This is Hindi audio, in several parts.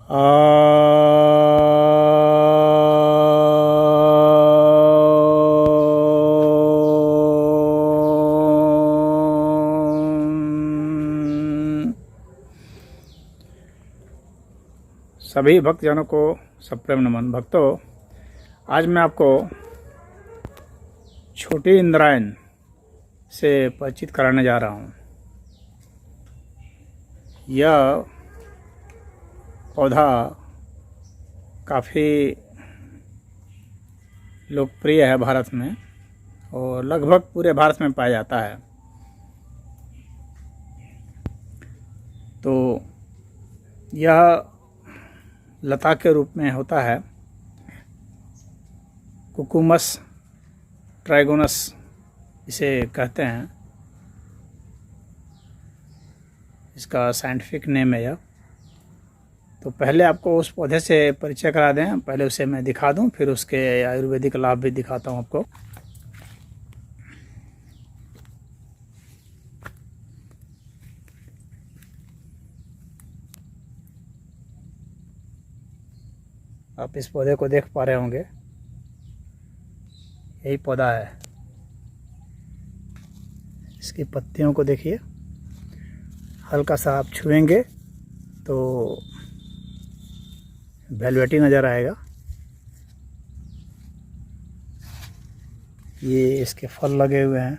सभी भक्तजनों को सप्रेम नमन। भक्तों, आज मैं आपको छोटी इंद्रायण से परिचित कराने जा रहा हूँ। यह पौधा काफ़ी लोकप्रिय है भारत में और लगभग पूरे भारत में पाया जाता है। तो यह लता के रूप में होता है। कुकुमस ट्राइगोनस इसे कहते हैं, इसका साइंटिफिक नेम है यह। तो पहले आपको उस पौधे से परिचय करा दें, पहले उसे मैं दिखा दूं, फिर उसके आयुर्वेदिक लाभ भी दिखाता हूं आपको। आप इस पौधे को देख पा रहे होंगे, यही पौधा है। इसकी पत्तियों को देखिए, हल्का सा आप छुएंगे तो वेलवेटी नज़र आएगा। ये इसके फल लगे हुए हैं।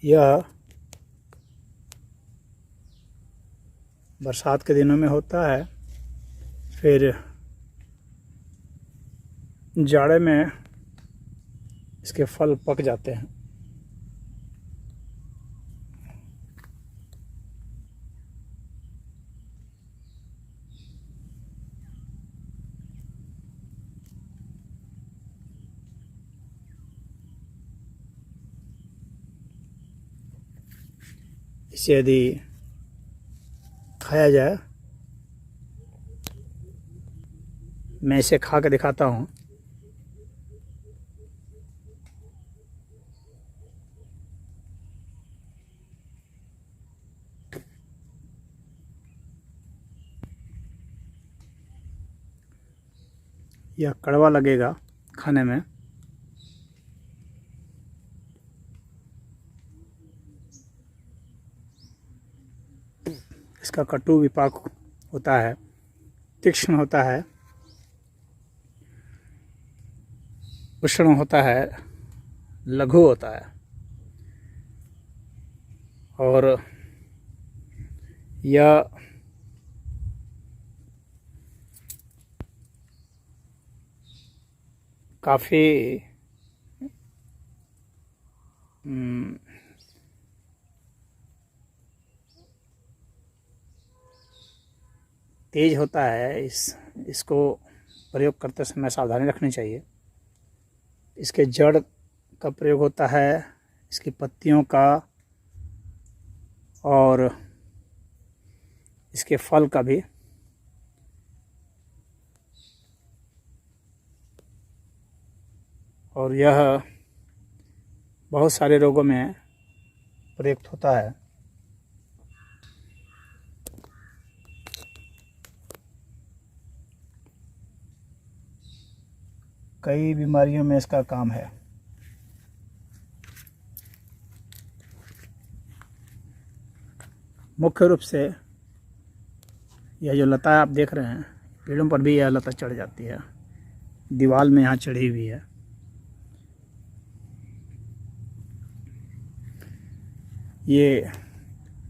यह बरसात के दिनों में होता है, फिर जाड़े में इसके फल पक जाते हैं। इसे यदि खाया जाए, मैं इसे खा के दिखाता हूँ। यह कड़वा लगेगा खाने में। इसका कटु विपाक होता है, तीक्ष्ण होता है, उष्ण होता है, लघु होता है। और यह काफ़ी तेज होता है। इसको प्रयोग करते समय सावधानी रखनी चाहिए। इसके जड़ का प्रयोग होता है, इसकी पत्तियों का और इसके फल का भी। और यह बहुत सारे रोगों में प्रयुक्त होता है। कई बीमारियों में इसका काम है। मुख्य रूप से यह जो लता आप देख रहे हैं, पेड़ों पर भी यह लता चढ़ जाती है, दीवार में यहाँ चढ़ी हुई है। ये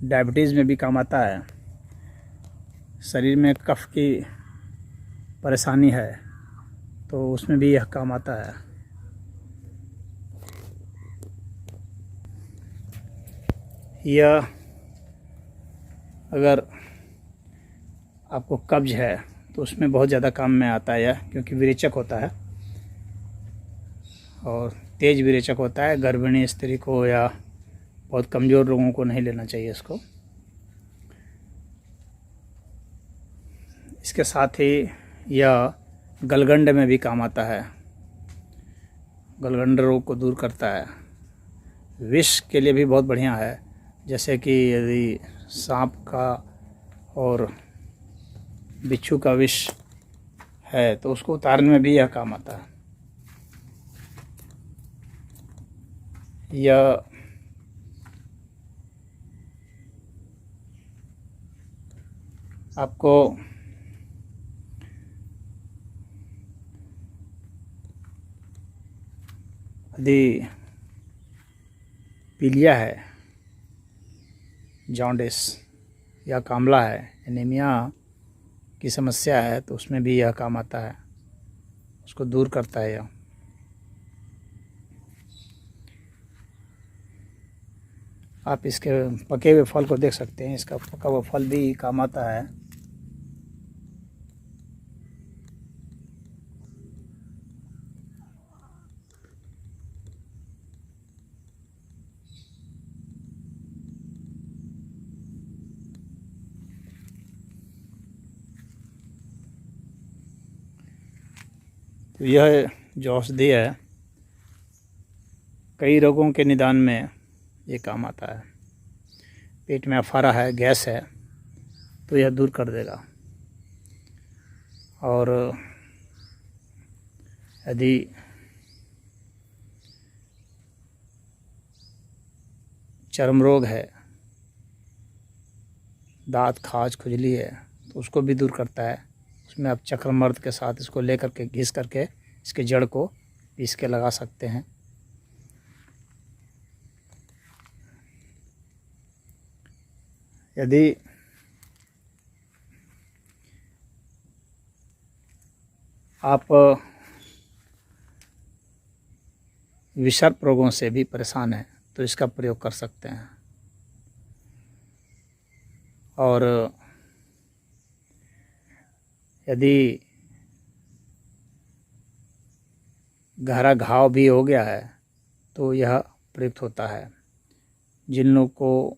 डायबिटीज़ में भी काम आता है। शरीर में कफ की परेशानी है तो उसमें भी यह काम आता है। यह अगर आपको कब्ज है तो उसमें बहुत ज़्यादा काम में आता है यह, क्योंकि विरेचक होता है और तेज विरेचक होता है। गर्भिणी स्त्री को या बहुत कमज़ोर लोगों को नहीं लेना चाहिए इसको। इसके साथ ही यह गलगंड में भी काम आता है, गलगंड रोग को दूर करता है। विष के लिए भी बहुत बढ़िया है। जैसे कि यदि सांप का और बिच्छू का विष है तो उसको उतारने में भी यह काम आता है। यह आपको यदि पीलिया है, जॉन्डिस या कामला है, एनीमिया की समस्या है तो उसमें भी यह काम आता है, उसको दूर करता है यह। आप इसके पके हुए फल को देख सकते हैं, इसका पका हुआ फल भी काम आता है। तो यह जो औषधि है कई रोगों के निदान में ये काम आता है। पेट में अफारा है, गैस है तो यह दूर कर देगा। और यदि चर्म रोग है, दांत खाज खुजली है तो उसको भी दूर करता है। उसमें आप चक्रमर्द के साथ इसको लेकर के घिस करके इसके जड़ को पीस के लगा सकते हैं। यदि आप विषाक्त रोगों से भी परेशान हैं तो इसका प्रयोग कर सकते हैं। और यदि गहरा घाव भी हो गया है तो यह प्रयुक्त होता है। जिन लोगों को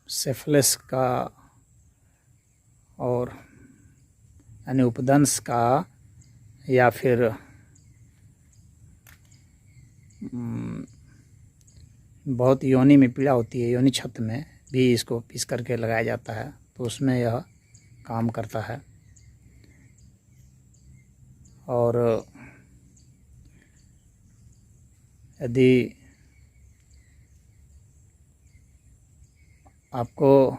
सिफिलिस का और यानी उपदंश का या फिर बहुत योनि में पीड़ा होती है, योनि छत्र में भी इसको पीस करके लगाया जाता है तो उसमें यह काम करता है। और यदि आपको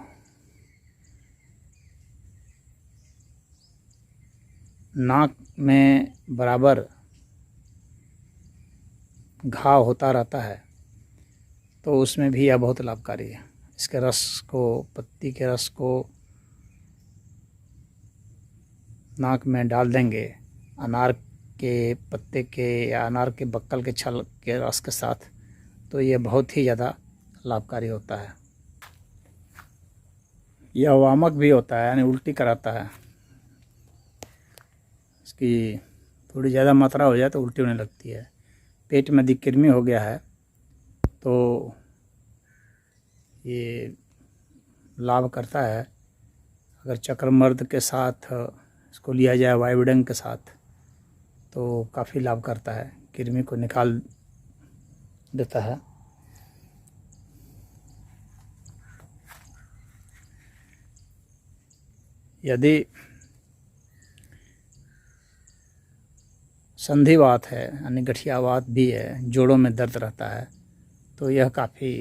नाक में बराबर घाव होता रहता है तो उसमें भी यह बहुत लाभकारी है। इसके रस को, पत्ती के रस को नाक में डाल देंगे अनार के पत्ते के या अनार के बक्कल के छल के रस के साथ तो ये बहुत ही ज़्यादा लाभकारी होता है। यह वामक भी होता है, यानी उल्टी कराता है। इसकी थोड़ी ज़्यादा मात्रा हो जाए तो उल्टी होने लगती है। पेट में यदि कृमि हो गया है तो ये लाभ करता है। अगर चक्रमर्द के साथ इसको लिया जाए वायुडंग के साथ तो काफ़ी लाभ करता है, कृमि को निकाल देता है। यदि संधिवात है यानी गठियावात भी है, जोड़ों में दर्द रहता है तो यह काफ़ी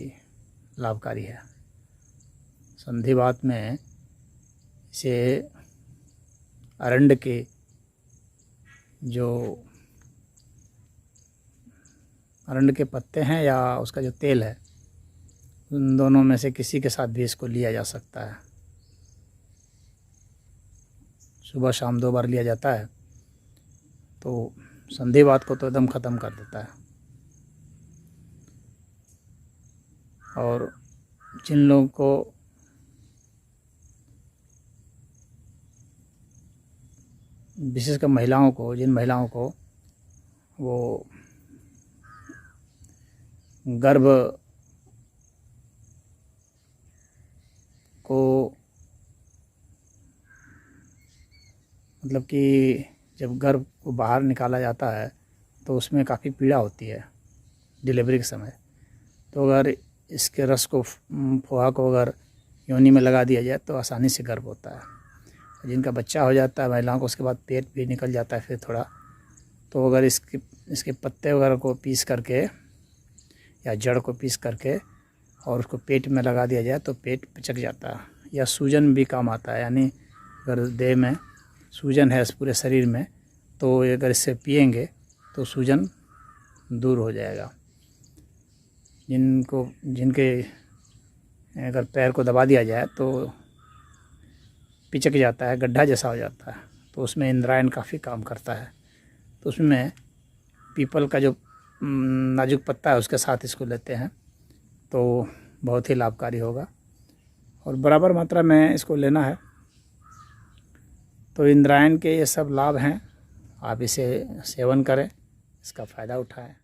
लाभकारी है। संधिवात में इसे अरंड के जो अरंड के पत्ते हैं या उसका जो तेल है उन दोनों में से किसी के साथ भी इसको लिया जा सकता है। सुबह शाम 2 बार लिया जाता है तो संधिवात को तो एकदम ख़त्म कर देता है। और जिन लोगों को विशेषकर महिलाओं को, जिन महिलाओं को वो गर्भ को मतलब कि जब गर्भ को बाहर निकाला जाता है तो उसमें काफ़ी पीड़ा होती है डिलीवरी के समय। तो अगर इसके रस को फोहा को अगर योनि में लगा दिया जाए तो आसानी से गर्भ होता है। जिनका बच्चा हो जाता है महिलाओं को, उसके बाद पेट भी निकल जाता है फिर थोड़ा, तो अगर इसके पत्ते वगैरह को पीस करके या जड़ को पीस करके और उसको पेट में लगा दिया जाए तो पेट पिचक जाता है। या सूजन भी काम आता है, यानी अगर देह में सूजन है पूरे शरीर में तो अगर इससे पिएंगे तो सूजन दूर हो जाएगा। जिनके अगर पैर को दबा दिया जाए तो पिचक जाता है, गड्ढा जैसा हो जाता है, तो उसमें इंद्रायण काफ़ी काम करता है। तो उसमें पीपल का जो नाजुक पत्ता है उसके साथ इसको लेते हैं तो बहुत ही लाभकारी होगा और बराबर मात्रा में इसको लेना है। तो इंद्रायण के ये सब लाभ हैं, आप इसे सेवन करें, इसका फ़ायदा उठाएं।